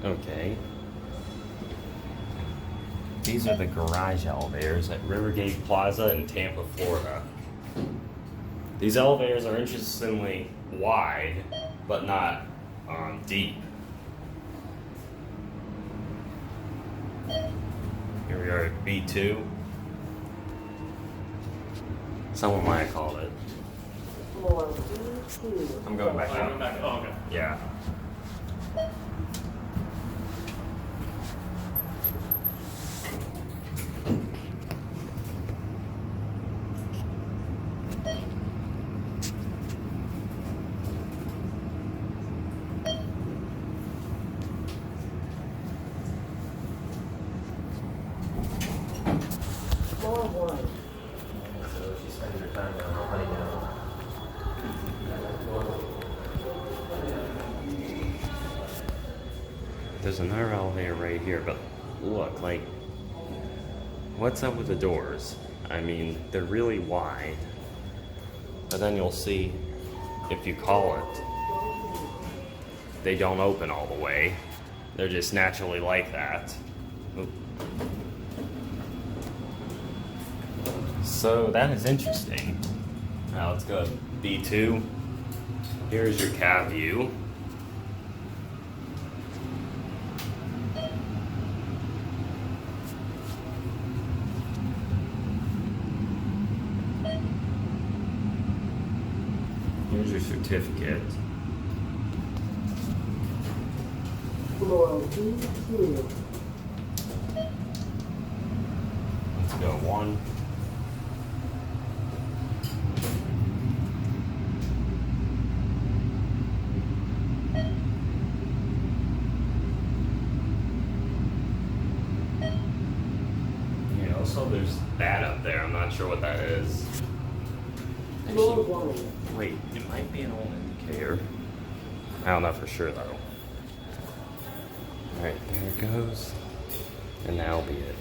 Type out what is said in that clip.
Okay. These are the garage elevators at Rivergate Plaza in Tampa, Florida. These elevators are interestingly wide, but not deep. Here we are at B2. Someone might have called it. Floor B2. I'm going back out. Oh, okay. Yeah. Floor 1. So she spends her time honey down. There's another elevator right here, but look, like, what's up with the doors? I mean, they're really wide, but then you'll see if you call it, they don't open all the way. They're just naturally like that. Oop. So that is interesting. Now let's go to B2. Here's your cab view. Here's your certificate. Floor B2. Let's go 1. Yeah, also there's that up there. I'm not sure what that is. Floor Actually, 1. wait, it might be an old indicator. I don't know for sure though. Alright, there it goes. And that'll be it.